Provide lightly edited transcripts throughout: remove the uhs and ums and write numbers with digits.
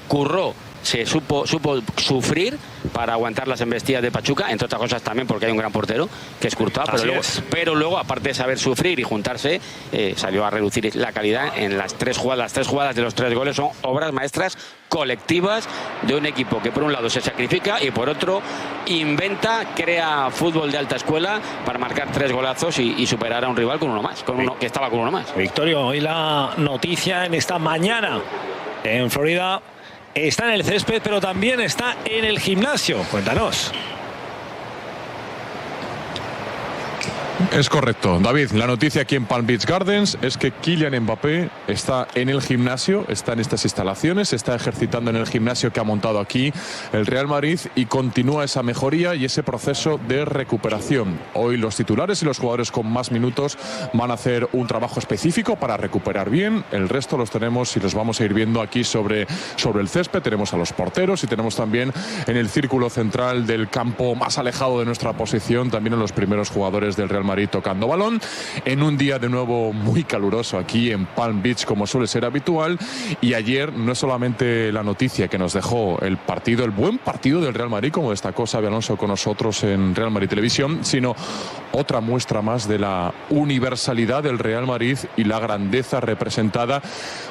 Curró se supo sufrir para aguantar las embestidas de Pachuca, entre otras cosas también porque hay un gran portero que es Courtois, pero luego aparte de saber sufrir y juntarse, salió a reducir la calidad en las tres jugadas de los 3 goles. Son obras maestras colectivas de un equipo que por un lado se sacrifica y por otro inventa, crea fútbol de alta escuela para marcar 3 golazos y superar a un rival con uno más, que estaba con uno más. Victorio, hoy la noticia en esta mañana en Florida está en el césped, pero también está en el gimnasio. Cuéntanos. Es correcto, David. La noticia aquí en Palm Beach Gardens es que Kylian Mbappé está en el gimnasio, está en estas instalaciones, está ejercitando en el gimnasio que ha montado aquí el Real Madrid y continúa esa mejoría y ese proceso de recuperación. Hoy los titulares y los jugadores con más minutos van a hacer un trabajo específico para recuperar bien. El resto los tenemos y los vamos a ir viendo aquí sobre el césped. Tenemos a los porteros y tenemos también en el círculo central del campo más alejado de nuestra posición también a los primeros jugadores del Real Madrid tocando balón, en un día de nuevo muy caluroso aquí en Palm Beach, como suele ser habitual. Y ayer no es solamente la noticia que nos dejó el buen partido del Real Madrid, como destacó Xabi Alonso con nosotros en Real Madrid Televisión, sino otra muestra más de la universalidad del Real Madrid y la grandeza representada.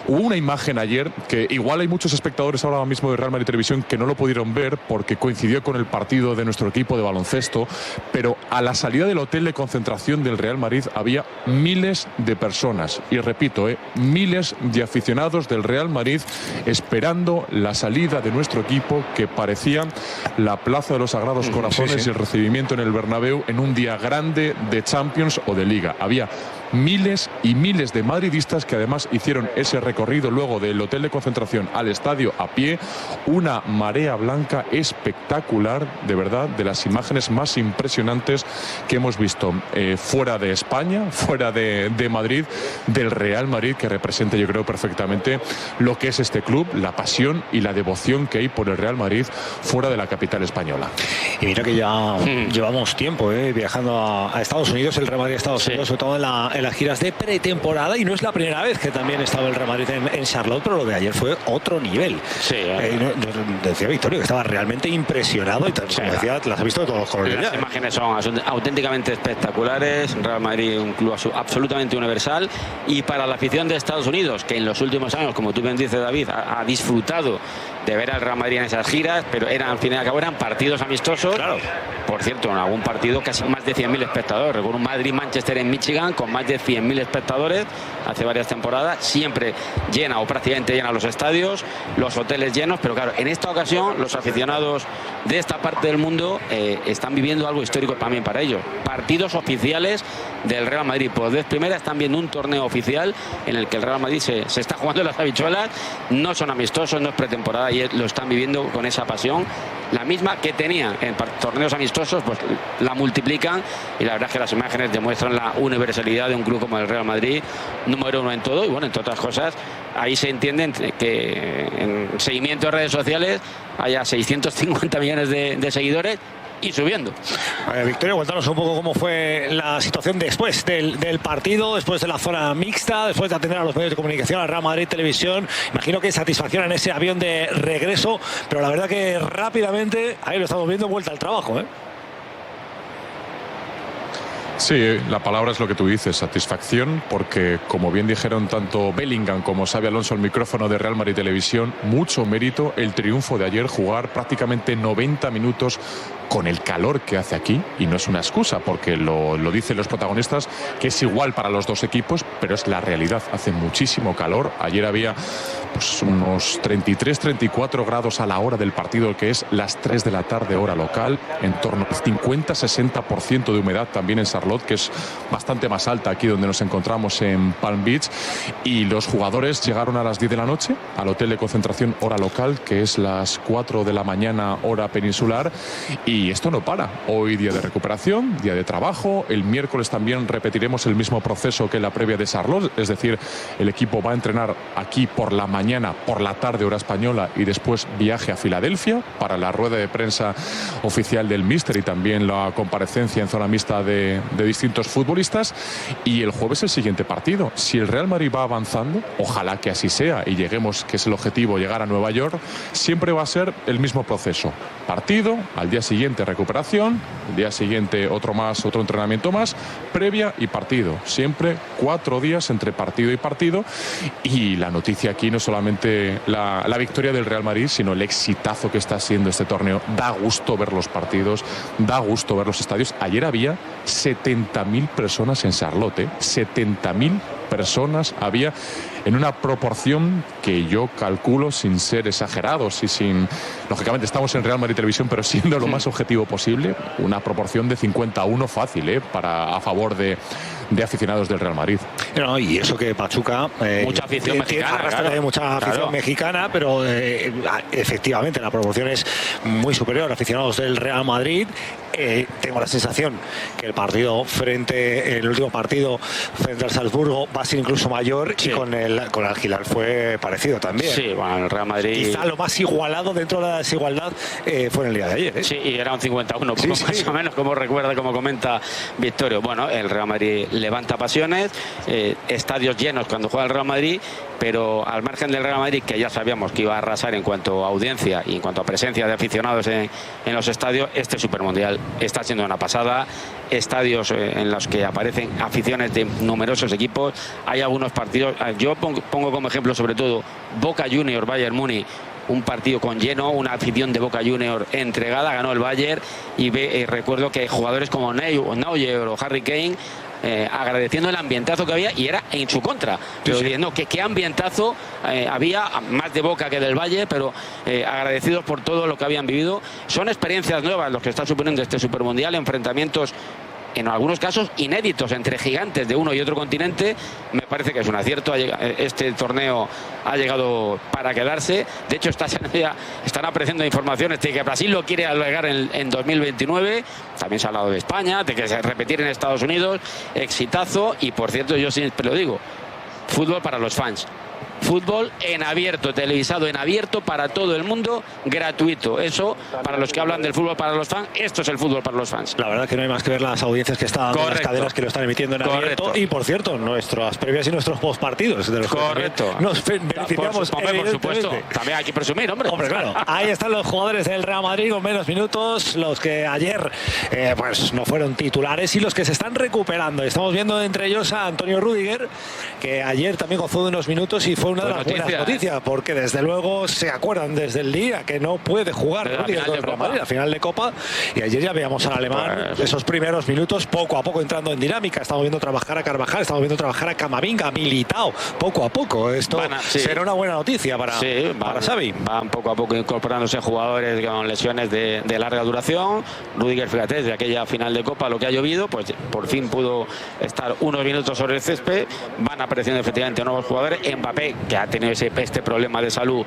Hubo una imagen ayer que igual hay muchos espectadores ahora mismo de Real Madrid Televisión que no lo pudieron ver porque coincidió con el partido de nuestro equipo de baloncesto, pero a la salida del hotel de concentración del Real Madrid había miles de personas, y repito, miles de aficionados del Real Madrid esperando la salida de nuestro equipo, que parecía la Plaza de los Sagrados Corazones y el recibimiento en el Bernabéu en un día grande de Champions o de Liga. Había miles y miles de madridistas que además hicieron ese recorrido luego del hotel de concentración al estadio a pie. Una marea blanca espectacular, de verdad, de las imágenes más impresionantes que hemos visto fuera de España, fuera de Madrid, del Real Madrid, que representa, yo creo, perfectamente lo que es este club, la pasión y la devoción que hay por el Real Madrid fuera de la capital española. Y mira que ya llevamos tiempo viajando a Estados Unidos, el Real Madrid a Estados Unidos, sobre todo en las giras de pretemporada, y no es la primera vez que también estaba el Real Madrid en Charlotte, pero lo de ayer fue otro nivel. Sí, decía Victorio que estaba realmente impresionado y como decía, las ha visto de todos los colores. Las imágenes son auténticamente espectaculares. Real Madrid, un club absolutamente universal, y para la afición de Estados Unidos, que en los últimos años, como tú bien dices, David, ha disfrutado de ver al Real Madrid en esas giras, pero al fin y al cabo eran partidos amistosos. Claro. Por cierto, en algún partido casi más de 100.000 espectadores. Recuerdo un Madrid-Manchester en Michigan con más de 100.000 espectadores hace varias temporadas, siempre llena o prácticamente llena los estadios, los hoteles llenos, pero claro, en esta ocasión los aficionados de esta parte del mundo están viviendo algo histórico también para ellos. Partidos oficiales del Real Madrid. Por vez primera están viendo un torneo oficial en el que el Real Madrid se está jugando las habichuelas. No son amistosos, no es pretemporada, y lo están viviendo con esa pasión, la misma que tenían en torneos amistosos, pues la multiplican, y la verdad es que las imágenes demuestran la universalidad de un club como el Real Madrid, número uno en todo. Y bueno, entre otras cosas, ahí se entiende que en seguimiento de redes sociales haya 650 millones de seguidores y subiendo. Victoria, cuéntanos un poco cómo fue la situación después del partido, después de la zona mixta, después de atender a los medios de comunicación, a Real Madrid Televisión. Imagino que satisfacción en ese avión de regreso, pero la verdad que rápidamente ahí lo estamos viendo, vuelta al trabajo, Sí, la palabra es lo que tú dices, satisfacción, porque como bien dijeron tanto Bellingham como Xabi Alonso al micrófono de Real Madrid Televisión, mucho mérito el triunfo de ayer, jugar prácticamente 90 minutos con el calor que hace aquí, y no es una excusa, porque lo dicen los protagonistas, que es igual para los dos equipos, pero es la realidad, hace muchísimo calor. Ayer había pues unos 33-34 grados a la hora del partido, que es las 3 de la tarde hora local, en torno al 50-60% de humedad también en Charlotte, que es bastante más alta aquí donde nos encontramos en Palm Beach, y los jugadores llegaron a las 10 de la noche al hotel de concentración hora local, que es las 4 de la mañana hora peninsular, y esto no para. Hoy día de recuperación, día de trabajo. El miércoles también repetiremos el mismo proceso que en la previa de Charlotte, es decir, el equipo va a entrenar aquí por la mañana, por la tarde hora española, y después viaje a Filadelfia para la rueda de prensa oficial del míster y también la comparecencia en zona mixta de distintos futbolistas. Y el jueves el siguiente partido. Si el Real Madrid va avanzando, ojalá que así sea y lleguemos, que es el objetivo, llegar a Nueva York, siempre va a ser el mismo proceso. Partido, al día siguiente recuperación, el día siguiente otro entrenamiento más, previa y partido. Siempre 4 días entre partido y partido. Y la noticia aquí no es solamente la victoria del Real Madrid, sino el exitazo que está siendo este torneo. Da gusto ver los partidos, da gusto ver los estadios. Ayer había 70.000 personas en Charlotte, 70.000 personas había, en una proporción que yo calculo, sin ser exagerados y sin, lógicamente estamos en Real Madrid Televisión, pero siendo lo más objetivo posible, una proporción de 50-1 fácil, a favor de aficionados del Real Madrid. No, y eso que Pachuca mucha afición mexicana, claro, mucha afición mexicana, pero efectivamente la proporción es muy superior a aficionados del Real Madrid. Tengo la sensación que el último partido frente al Salzburgo va a ser incluso mayor, sí. Y con el Al-Hilal fue parecido también. Sí, bueno, el Real Madrid quizá lo más igualado dentro de la desigualdad fue en el día de ayer. Sí, y era un 51, sí, más o menos, como recuerda, como comenta Victorio. Bueno, el Real Madrid levanta pasiones, estadios llenos cuando juega el Real Madrid, pero al margen del Real Madrid, que ya sabíamos que iba a arrasar en cuanto a audiencia y en cuanto a presencia de aficionados en los estadios, este Supermundial está siendo una pasada. Estadios en los que aparecen aficiones de numerosos equipos. Hay algunos partidos, yo pongo como ejemplo sobre todo Boca Juniors, Bayern Múnich, un partido con lleno, una afición de Boca Juniors entregada, ganó el Bayern, y recuerdo que jugadores como Neuer o Harry Kane agradeciendo el ambientazo que había, y era en su contra, pero diciendo que qué ambientazo había, más de Boca que del Valle, pero agradecidos por todo lo que habían vivido. Son experiencias nuevas los que está suponiendo este Supermundial, enfrentamientos en algunos casos inéditos entre gigantes de uno y otro continente. Me parece que es un acierto. Este torneo ha llegado para quedarse. De hecho, están apreciando informaciones de que Brasil lo quiere albergar en 2029. También se ha hablado de España, de que se repetir en Estados Unidos. Exitazo. Y por cierto, yo siempre lo digo, fútbol para los fans. Fútbol en abierto, televisado en abierto para todo el mundo, gratuito. Eso, para los que hablan del fútbol para los fans, esto es el fútbol para los fans. La verdad que no hay más que ver las audiencias que están en las cadenas que lo están emitiendo en abierto. Y por cierto, nuestras previas y nuestros postpartidos, de los correcto, que nos beneficiamos. Por supuesto, también hay que presumir, hombre. Claro. Ahí están los jugadores del Real Madrid con menos minutos, los que ayer pues no fueron titulares y los que se están recuperando. Estamos viendo entre ellos a Antonio Rüdiger, que ayer también gozó de unos minutos y fue una de las buenas noticias, porque desde luego se acuerdan desde el día que no puede jugar la final de Copa, y ayer ya veíamos al alemán esos primeros minutos poco a poco entrando en dinámica. Estamos viendo trabajar a Carvajal, estamos viendo trabajar a Camavinga, a Militao, poco a poco. Esto será una buena noticia para Xavi. Van poco a poco incorporándose jugadores con lesiones de larga duración. Rüdiger, fíjate, desde aquella final de Copa, lo que ha llovido, pues por fin pudo estar unos minutos sobre el césped. Van apareciendo efectivamente nuevos jugadores. Mbappé, que ha tenido este problema de salud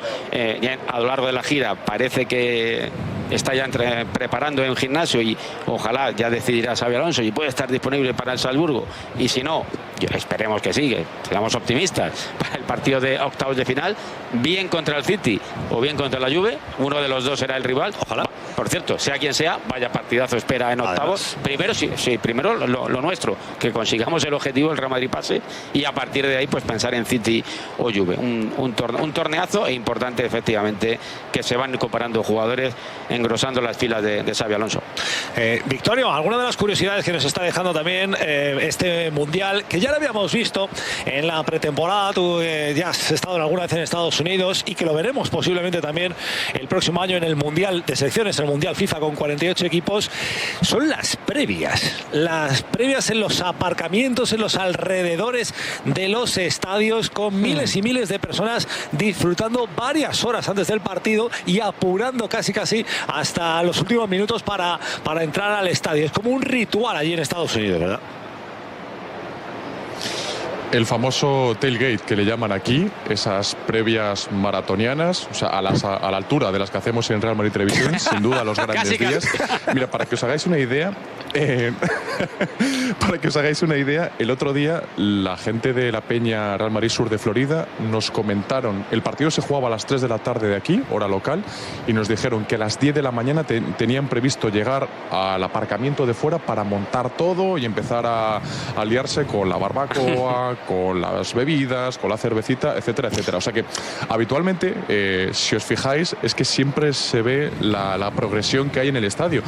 a lo largo de la gira, parece que está ya preparando en gimnasio, y ojalá ya decidirá Xabi Alonso y puede estar disponible para el Salzburgo, y si no, esperemos que sí, que seamos optimistas para el partido de octavos de final, bien contra el City o bien contra la Juve. Uno de los dos será el rival, ojalá. Por cierto, sea quien sea, vaya partidazo espera en octavos. Primero primero lo nuestro, que consigamos el objetivo, el Real Madrid pase, y a partir de ahí pues pensar en City o Juve. Un torneazo, e importante efectivamente que se van incorporando jugadores, engrosando las filas de Xabi Alonso. Victorio, alguna de las curiosidades que nos está dejando también este Mundial, que ya lo habíamos visto en la pretemporada, tú ya has estado alguna vez en Estados Unidos, y que lo veremos posiblemente también el próximo año en el Mundial de Selecciones, el Mundial FIFA con 48 equipos, son las previas en los aparcamientos, en los alrededores de los estadios, con miles y miles de personas disfrutando varias horas antes del partido y apurando casi hasta los últimos minutos para entrar al estadio. Es como un ritual allí en Estados Unidos, ¿verdad? El famoso tailgate que le llaman aquí, esas previas maratonianas, o sea, a la altura de las que hacemos en Real Madrid Televisión, sin duda los grandes días. Mira, para que os hagáis una idea, el otro día la gente de la Peña Real Madrid Sur de Florida nos comentaron, el partido se jugaba a las 3 de la tarde de aquí, hora local, y nos dijeron que a las 10 de la mañana tenían previsto llegar al aparcamiento de fuera para montar todo y empezar a liarse con la barbacoa, con las bebidas, con la cervecita, etcétera, etcétera. O sea que habitualmente, si os fijáis, es que siempre se ve la progresión que hay en el estadio.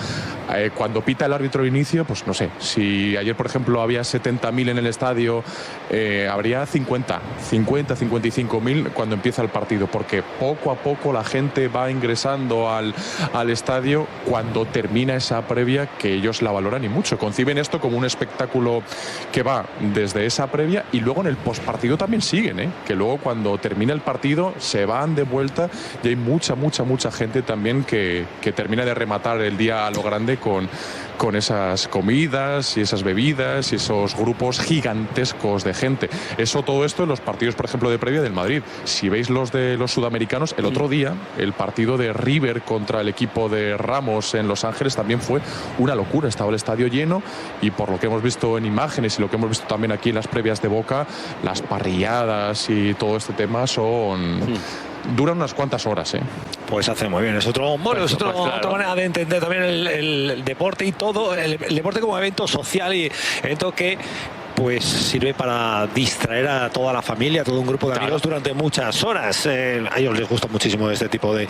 Cuando pita el árbitro de inicio, pues no sé, si ayer, por ejemplo, había 70.000 en el estadio, habría 55.000 cuando empieza el partido, porque poco a poco la gente va ingresando al estadio cuando termina esa previa, que ellos la valoran y mucho. Conciben esto como un espectáculo que va desde esa previa, y luego en el postpartido también siguen, que luego cuando termina el partido se van de vuelta, y hay mucha gente también que termina de rematar el día a lo grande con esas comidas y esas bebidas y esos grupos gigantescos de gente. Todo esto en los partidos, por ejemplo, de previa del Madrid. Si veis los de los sudamericanos, el otro día, el partido de River contra el equipo de Ramos en Los Ángeles también fue una locura. Estaba el estadio lleno, y por lo que hemos visto en imágenes y lo que hemos visto también aquí en las previas de Boca, las parrilladas y todo este tema duran unas cuantas horas, Pues hace muy bien. Es otra manera de entender también el deporte, y todo el deporte como evento social y evento que pues sirve para distraer a toda la familia, a todo un grupo de amigos durante muchas horas. A ellos les gusta muchísimo este tipo de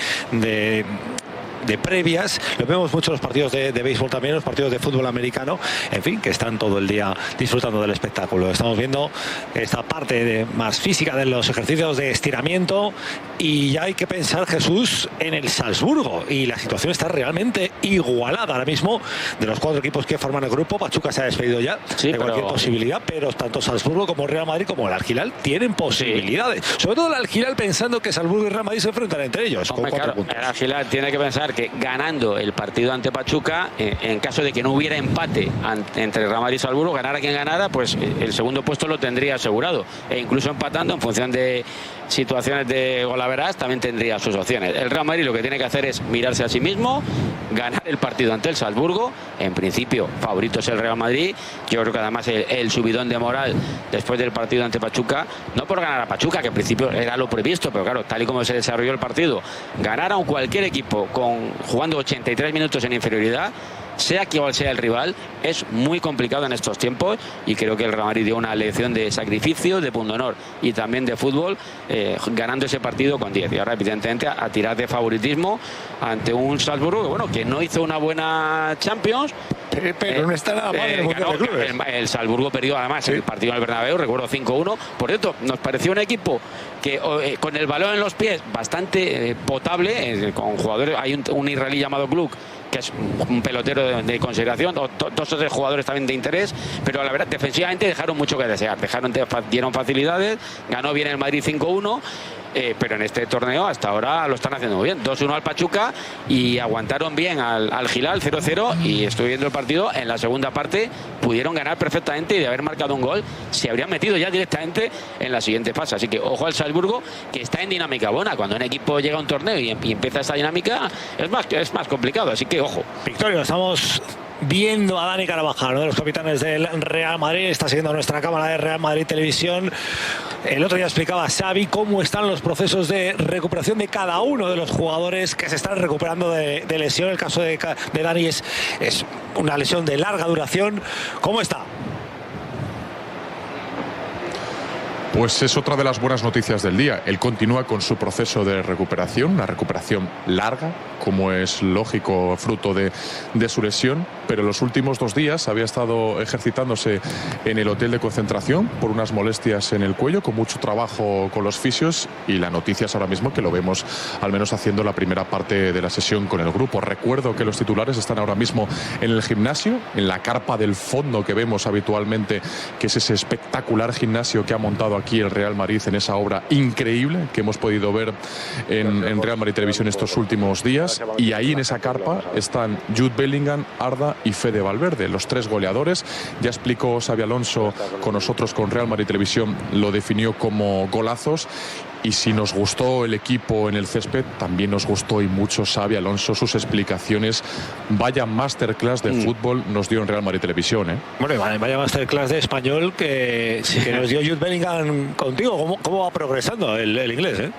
previas. Lo vemos mucho en los partidos de béisbol, también los partidos de fútbol americano, en fin, que están todo el día disfrutando del espectáculo. Estamos viendo esta parte más física de los ejercicios de estiramiento, y ya hay que pensar, Jesús, en el Salzburgo, y la situación está realmente igualada ahora mismo. De los 4 equipos que forman el grupo, Pachuca se ha despedido ya de cualquier posibilidad, pero tanto Salzburgo como Real Madrid como el Al-Hilal tienen posibilidades, sobre todo el Al-Hilal, pensando que Salzburgo y Real Madrid se enfrentan entre ellos. Hombre, con 4 puntos. El Al-Hilal tiene que pensar que ganando el partido ante Pachuca, en caso de que no hubiera empate entre Real Madrid y Salzburgo, ganara quien ganara, pues el segundo puesto lo tendría asegurado, e incluso empatando, en función de situaciones de golaveras, también tendría sus opciones. El Real Madrid lo que tiene que hacer es mirarse a sí mismo, ganar el partido ante el Salzburgo. En principio, favorito es el Real Madrid. Yo creo que además el subidón de moral después del partido ante Pachuca, no por ganar a Pachuca, que en principio era lo previsto, pero claro, tal y como se desarrolló el partido, ganar a cualquier equipo jugando 83 minutos en inferioridad, sea quien sea el rival, es muy complicado en estos tiempos, y creo que el Real Madrid dio una lección de sacrificio, de pundonor y también de fútbol, ganando ese partido con 10. Y ahora, evidentemente, a tirar de favoritismo ante un Salzburgo que, bueno, que no hizo una buena Champions, pero no está nada mal en el Mundial de Clubes. El Salzburgo perdió además el partido en el Bernabéu, recuerdo 5-1. Por cierto, nos pareció un equipo que con el balón en los pies bastante potable, con jugadores. Hay un israelí llamado Gluck, que es un pelotero de consideración, 2 o 3 jugadores también de interés, pero la verdad, defensivamente dejaron mucho que desear, dieron facilidades, ganó bien el Madrid 5-1, pero en este torneo hasta ahora lo están haciendo muy bien. 2-1 al Pachuca, y aguantaron bien al Al-Hilal 0-0, y estoy viendo el partido. En la segunda parte pudieron ganar perfectamente, y de haber marcado un gol se habrían metido ya directamente en la siguiente fase. Así que ojo al Salzburgo, que está en dinámica buena. Cuando un equipo llega a un torneo y empieza esta dinámica, es más complicado, así que ojo. Victorio, estamos viendo a Dani Carvajal, uno de los capitanes del Real Madrid, está siguiendo nuestra cámara de Real Madrid Televisión. El otro día explicaba Xavi cómo están los procesos de recuperación de cada uno de los jugadores que se están recuperando de lesión. El caso de Dani es una lesión de larga duración. ¿Cómo está? Pues es otra de las buenas noticias del día. Él continúa con su proceso de recuperación, una recuperación larga, como es lógico, fruto de su lesión, pero en los últimos 2 días había estado ejercitándose en el hotel de concentración por unas molestias en el cuello, con mucho trabajo con los fisios, y la noticia es ahora mismo que lo vemos al menos haciendo la primera parte de la sesión con el grupo. Recuerdo que los titulares están ahora mismo en el gimnasio, en la carpa del fondo que vemos habitualmente, que es ese espectacular gimnasio que ha montado aquí el Real Madrid en esa obra increíble que hemos podido ver en Real Madrid Televisión estos últimos días. Y ahí en esa carpa están Jude Bellingham, Arda y Fede Valverde, los 3 goleadores. Ya explicó Xabi Alonso con nosotros, con Real Madrid Televisión, lo definió como golazos. Y si nos gustó el equipo en el césped, también nos gustó y mucho Xabi Alonso, sus explicaciones. Vaya masterclass de fútbol nos dio en Real Madrid Televisión, ¿eh? Bueno, vaya masterclass de español que nos dio Jude Bellingham contigo. ¿Cómo va progresando el inglés, eh?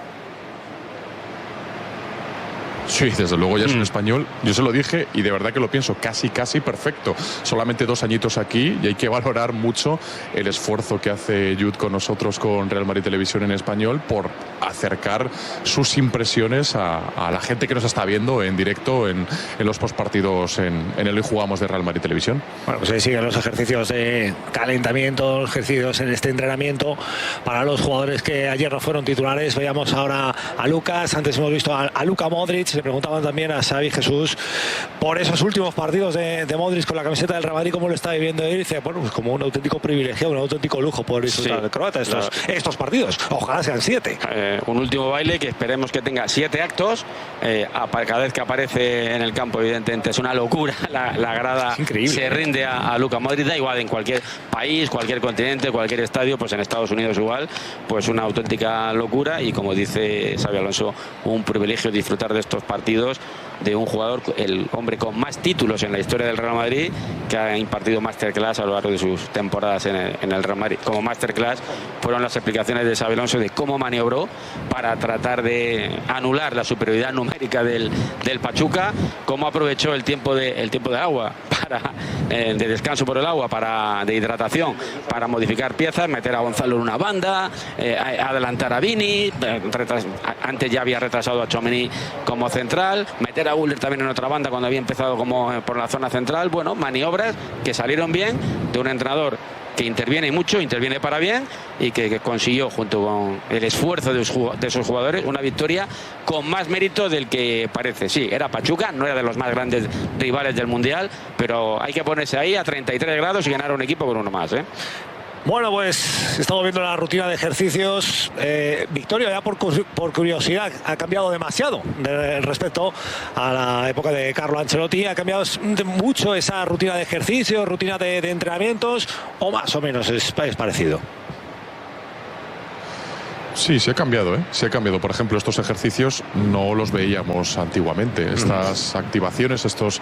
Sí, desde luego ya es un español, yo se lo dije y de verdad que lo pienso, casi perfecto. Solamente 2 añitos aquí y hay que valorar mucho el esfuerzo que hace Jude con nosotros, con Real Madrid Televisión en español, por acercar sus impresiones a la gente que nos está viendo en directo en los postpartidos en el Hoy Jugamos de Real Madrid Televisión. Bueno, pues ahí siguen los ejercicios de calentamiento, los ejercicios en este entrenamiento para los jugadores que ayer no fueron titulares. Veíamos ahora a Lucas, antes hemos visto a Luka Modric. Le preguntaban también a Xavi Jesús por esos últimos partidos de Modric con la camiseta del Real Madrid, cómo lo está viviendo él. Y dice, bueno, pues como un auténtico privilegio, un auténtico lujo poder disfrutar del croata estos partidos. Ojalá sean 7. Un último baile que esperemos que tenga 7 actos. Cada vez que aparece en el campo, evidentemente es una locura. La grada se rinde a Luka Modric, da igual en cualquier país, cualquier continente, cualquier estadio, pues en Estados Unidos igual, pues una auténtica locura. Y como dice Xabi Alonso, un privilegio disfrutar de estos partidos de un jugador, el hombre con más títulos en la historia del Real Madrid, que ha impartido masterclass a lo largo de sus temporadas en el Real Madrid. Como masterclass fueron las explicaciones de Xabi Alonso de cómo maniobró para tratar de anular la superioridad numérica del Pachuca, cómo aprovechó el tiempo de agua de descanso por el agua, de hidratación, para modificar piezas, meter a Gonzalo en una banda, adelantar a Vini, antes ya había retrasado a Tchouaméni como central, meter a Güler también en otra banda cuando había empezado como por la zona central. Bueno, maniobras que salieron bien de un entrenador que interviene mucho, interviene para bien, y que consiguió, junto con el esfuerzo de sus jugadores, una victoria con más mérito del que parece. Sí, era Pachuca, no era de los más grandes rivales del Mundial, pero hay que ponerse ahí a 33 grados y ganar un equipo con uno más, ¿eh? Bueno, pues estamos viendo la rutina de ejercicios. Victoria, ya por curiosidad, ha cambiado demasiado respecto a la época de Carlo Ancelotti. Ha cambiado mucho esa rutina de ejercicios, rutina de entrenamientos, o más o menos es parecido. Sí, se ha cambiado, ¿eh? Se ha cambiado. Por ejemplo, estos ejercicios no los veíamos antiguamente. Estas activaciones, estos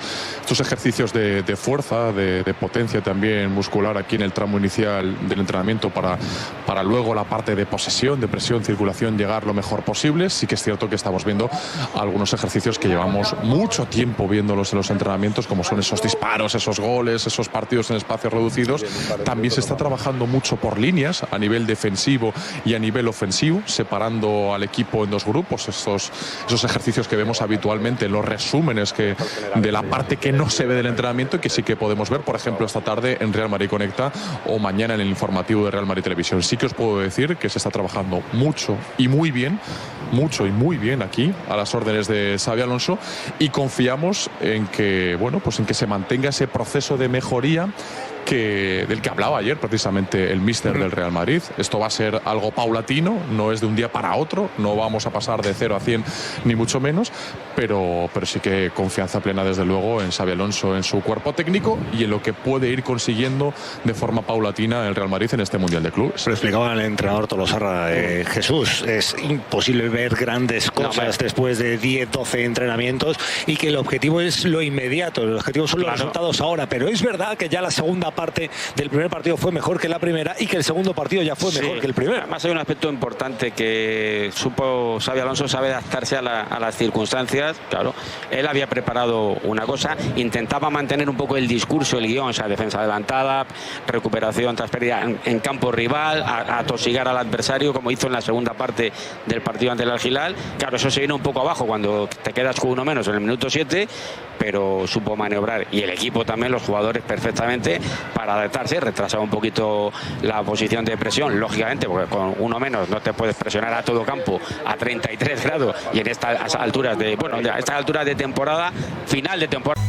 ejercicios de fuerza, de potencia también muscular aquí en el tramo inicial del entrenamiento para luego la parte de posesión, de presión, circulación, llegar lo mejor posible. Sí que es cierto que estamos viendo algunos ejercicios que llevamos mucho tiempo viéndolos en los entrenamientos, como son esos disparos, esos goles, esos partidos en espacios reducidos. También se está trabajando mucho por líneas a nivel defensivo y a nivel ofensivo, separando al equipo en 2 grupos, esos ejercicios que vemos habitualmente en los resúmenes de la parte que no se ve del entrenamiento y que sí que podemos ver, por ejemplo, esta tarde en Real Madrid Conecta o mañana en el informativo de Real Madrid Televisión. Sí que os puedo decir que se está trabajando mucho y muy bien aquí a las órdenes de Xabi Alonso, y confiamos en que, bueno, pues en que se mantenga ese proceso de mejoría del que hablaba ayer precisamente el míster del Real Madrid. Esto va a ser algo paulatino, no es de un día para otro, no vamos a pasar de 0 a 100 ni mucho menos, pero sí que confianza plena desde luego en Xabi Alonso, en su cuerpo técnico y en lo que puede ir consiguiendo de forma paulatina el Real Madrid en este Mundial de Clubes. Lo explicaba el entrenador Tolosarra, Jesús, es imposible ver grandes cosas después de 10, 12 entrenamientos y que el objetivo es lo inmediato, el objetivo son los resultados ahora, pero es verdad que ya la segunda parte del primer partido fue mejor que la primera y que el segundo partido ya fue mejor que el primero. Además hay un aspecto importante que supo Xabi Alonso, sabe adaptarse a las circunstancias. Claro, él había preparado una cosa, intentaba mantener un poco el discurso, el guión, o sea, defensa adelantada, recuperación tras pérdida en campo rival, atosigar al adversario como hizo en la segunda parte del partido ante el Al-Hilal. Claro, eso se vino un poco abajo cuando te quedas con uno menos en el minuto 7, pero supo maniobrar y el equipo también, los jugadores perfectamente para adaptarse, retrasaba un poquito la posición de presión, lógicamente, porque con uno menos no te puedes presionar a todo campo a 33 grados y en estas alturas de temporada, final de temporada.